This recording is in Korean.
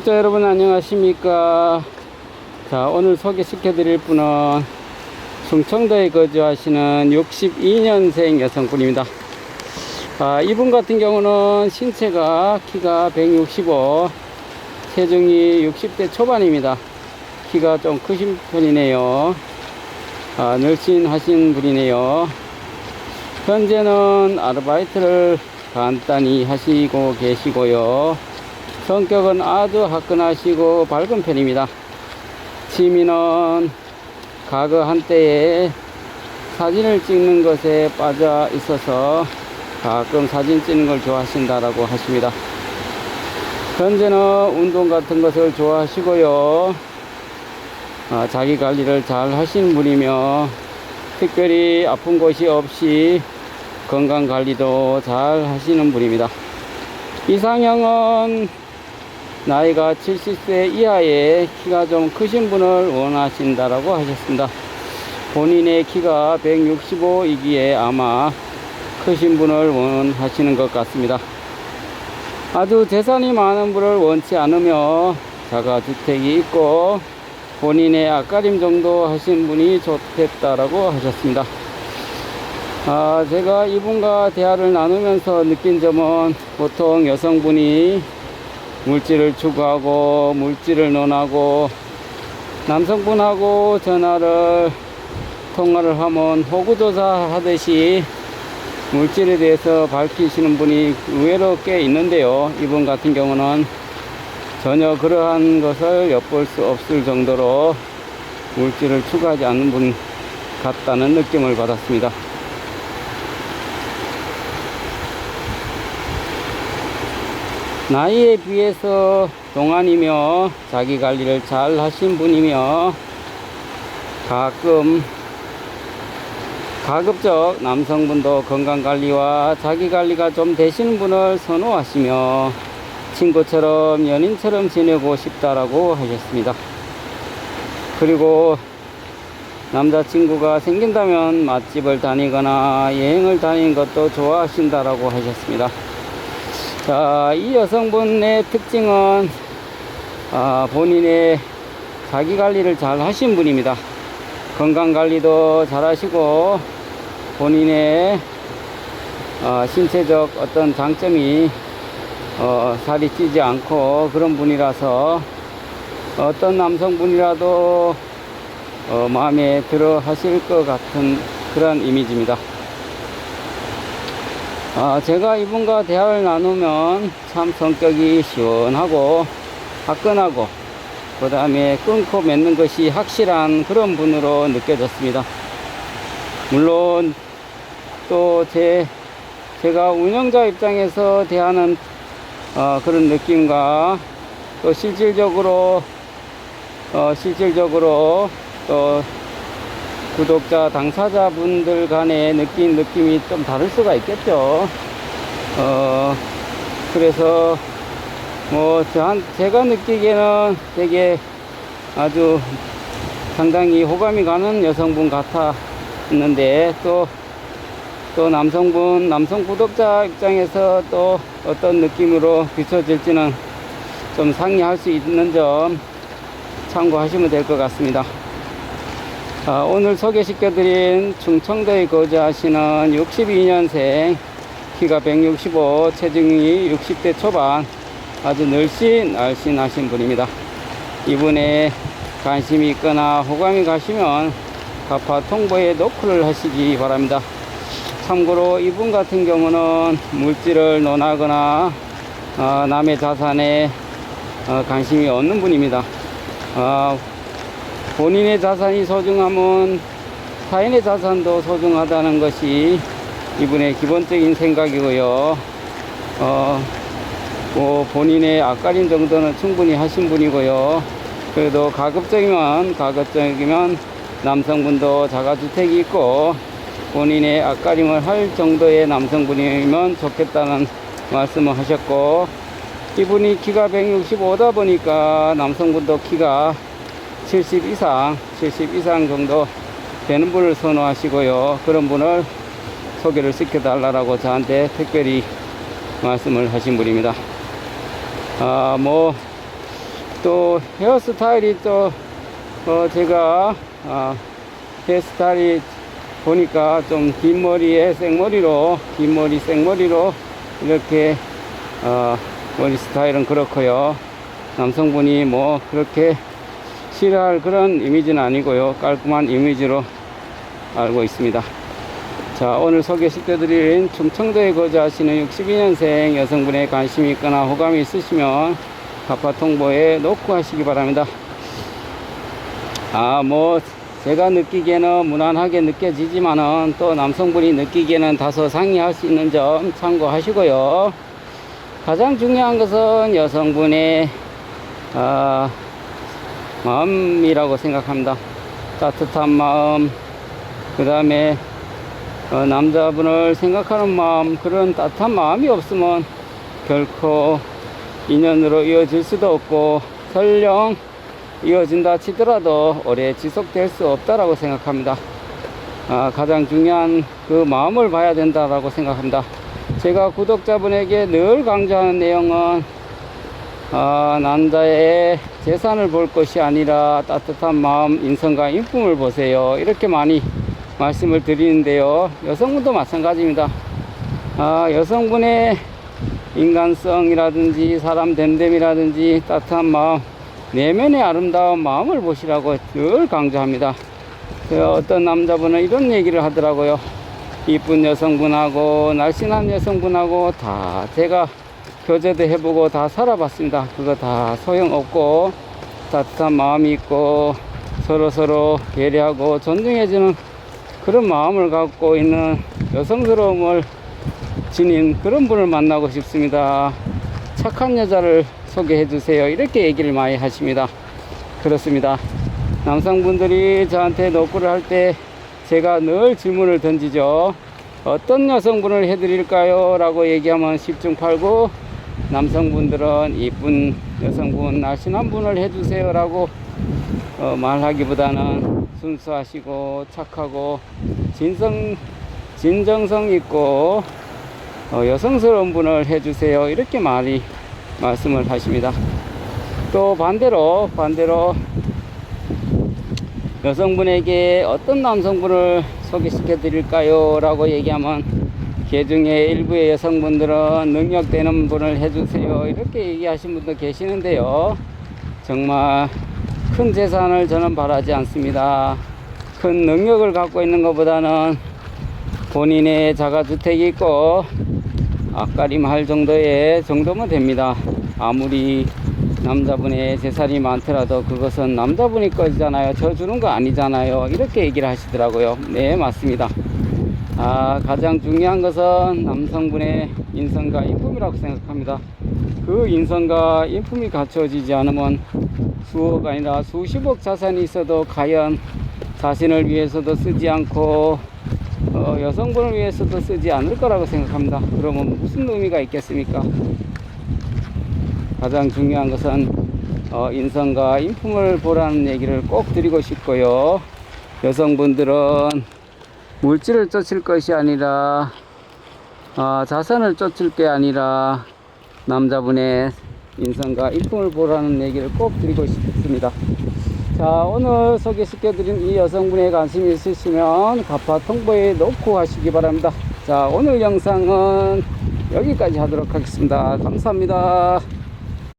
구독자 여러분 안녕하십니까. 자, 오늘 소개시켜 드릴 분은 충청도에 거주하시는 62년생 여성분입니다. 이분 같은 경우는 신체가 키가 165, 체중이 60대 초반입니다. 키가 좀 크신 편이네요. 늘씬하신 분이네요. 현재는 아르바이트를 간단히 하시고 계시고요. 성격은 아주 화끈하시고 밝은 편입니다. 취미는 과거 한때에 사진을 찍는 것에 빠져 있어서 가끔 사진 찍는 걸 좋아하신다라고 하십니다. 현재는 운동 같은 것을 좋아하시고요. 자기 관리를 잘 하시는 분이며 특별히 아픈 곳이 없이 건강 관리도 잘 하시는 분입니다. 이상형은 나이가 70세 이하의 키가 좀 크신 분을 원하신다라고 하셨습니다. 본인의 키가 165이기에 아마 크신 분을 원하시는 것 같습니다. 아주 재산이 많은 분을 원치 않으며 자가주택이 있고 본인의 앞가림 정도 하신 분이 좋겠다라고 하셨습니다. 제가 이분과 대화를 나누면서 느낀 점은 보통 여성분이 물질을 추구하고 물질을 논하고 남성분하고 통화를 하면 호구조사 하듯이 물질에 대해서 밝히시는 분이 의외로 꽤 있는데요. 이분 같은 경우는 전혀 그러한 것을 엿볼 수 없을 정도로 물질을 추구하지 않는 분 같다는 느낌을 받았습니다. 나이에 비해서 동안이며 자기 관리를 잘 하신 분이며 가급적 남성분도 건강 관리와 자기 관리가 좀 되시는 분을 선호하시며 친구처럼 연인처럼 지내고 싶다라고 하셨습니다. 그리고 남자친구가 생긴다면 맛집을 다니거나 여행을 다니는 것도 좋아하신다라고 하셨습니다. 자, 이 여성분의 특징은 본인의 자기 관리를 잘 하신 분입니다. 건강 관리도 잘 하시고 본인의 신체적 어떤 장점이 살이 찌지 않고 그런 분이라서 어떤 남성분이라도 마음에 들어 하실 것 같은 그런 이미지입니다. 제가 이분과 대화를 나누면 참 성격이 시원하고 화끈하고 그 다음에 끊고 맺는 것이 확실한 그런 분으로 느껴졌습니다. 물론 또 제가 운영자 입장에서 대하는 그런 느낌과 또 실질적으로 또 구독자 당사자분들 간에 느낀 느낌이 좀 다를 수가 있겠죠. 그래서 제가 느끼기에는 되게 아주 상당히 호감이 가는 여성분 같았는데 또 남성 구독자 입장에서 또 어떤 느낌으로 비춰질지는 좀 상의할 수 있는 점 참고하시면 될 것 같습니다. 오늘 소개시켜드린 충청도에 거주하시는 62년생 키가 165 체중이 60대 초반 아주 날씬하신 분입니다. 이분의 관심이 있거나 호감이 가시면 가파 통보에 노크를 하시기 바랍니다. 참고로 이분 같은 경우는 물질을 논하거나 남의 자산에 관심이 없는 분입니다. 본인의 자산이 소중하면 타인의 자산도 소중하다는 것이 이분의 기본적인 생각이고요. 본인의 앞가림 정도는 충분히 하신 분이고요. 그래도 가급적이면 남성분도 자가주택이 있고 본인의 앞가림을 할 정도의 남성분이면 좋겠다는 말씀을 하셨고, 이분이 키가 165다 보니까 남성분도 키가 70 이상 정도 되는 분을 선호하시고요. 그런 분을 소개를 시켜달라고 저한테 특별히 말씀을 하신 분입니다. 또 헤어스타일이 또 제가 헤어스타일이 보니까 좀 긴 머리에 생머리로, 긴 머리 생머리로 이렇게 머리 스타일은 그렇고요. 남성분이 뭐 그렇게 싫어할 그런 이미지는 아니고요. 깔끔한 이미지로 알고 있습니다. 자, 오늘 소개시켜드린 충청도에 거주하시는 62년생 여성분의 관심이 있거나 호감이 있으시면 가파통보에 놓고 하시기 바랍니다. 뭐 제가 느끼기에는 무난하게 느껴지지만은 또 남성분이 느끼기에는 다소 상이할 수 있는 점 참고하시고요. 가장 중요한 것은 여성분의 마음이라고 생각합니다. 따뜻한 마음, 그 다음에 남자분을 생각하는 마음, 그런 따뜻한 마음이 없으면 결코 인연으로 이어질 수도 없고, 설령 이어진다 치더라도 오래 지속될 수 없다라고 생각합니다. 가장 중요한 그 마음을 봐야 된다라고 생각합니다. 제가 구독자분에게 늘 강조하는 내용은 남자의 재산을 볼 것이 아니라 따뜻한 마음, 인성과 인품을 보세요, 이렇게 많이 말씀을 드리는데요. 여성분도 마찬가지입니다. 여성분의 인간성이라든지 사람 됨됨이라든지 따뜻한 마음, 내면의 아름다운 마음을 보시라고 늘 강조합니다. 어떤 남자분은 이런 얘기를 하더라고요. 이쁜 여성분하고 날씬한 여성분하고 다 제가 교제도 해보고 다 살아봤습니다. 그거 다 소용없고, 따뜻한 마음이 있고 서로서로 배려하고 존중해주는 그런 마음을 갖고 있는 여성스러움을 지닌 그런 분을 만나고 싶습니다. 착한 여자를 소개해 주세요, 이렇게 얘기를 많이 하십니다. 그렇습니다. 남성분들이 저한테 노크를 할 때 제가 늘 질문을 던지죠. 어떤 여성분을 해드릴까요? 라고 얘기하면 10중 8구 남성분들은 이쁜 여성분, 날씬한 분을 해주세요 라고 말하기보다는 순수하시고 착하고 진정성 있고 여성스러운 분을 해주세요, 이렇게 많이 말씀을 하십니다. 또 반대로 여성분에게 어떤 남성분을 소개시켜 드릴까요? 라고 얘기하면 그 중에 일부의 여성분들은 능력되는 분을 해주세요, 이렇게 얘기하신 분도 계시는데요. 정말 큰 재산을 저는 바라지 않습니다. 큰 능력을 갖고 있는 것보다는 본인의 자가주택이 있고 앞가림 할 정도면 됩니다. 아무리 남자분의 재산이 많더라도 그것은 남자분이 거잖아요. 저 주는 거 아니잖아요, 이렇게 얘기를 하시더라고요. 네, 맞습니다. 가장 중요한 것은 남성분의 인성과 인품이라고 생각합니다. 그 인성과 인품이 갖춰지지 않으면 수억 아니라 수십억 자산이 있어도 과연 자신을 위해서도 쓰지 않고 여성분을 위해서도 쓰지 않을 거라고 생각합니다. 그러면 무슨 의미가 있겠습니까? 가장 중요한 것은 인성과 인품을 보라는 얘기를 꼭 드리고 싶고요. 여성분들은 물질을 쫓을 것이 아니라 자산을 쫓을 게 아니라 남자분의 인성과 인품을 보라는 얘기를 꼭 드리고 싶습니다. 자, 오늘 소개시켜드린 이 여성분의 관심이 있으시면 가파통보에 놓고 하시기 바랍니다. 자, 오늘 영상은 여기까지 하도록 하겠습니다. 감사합니다.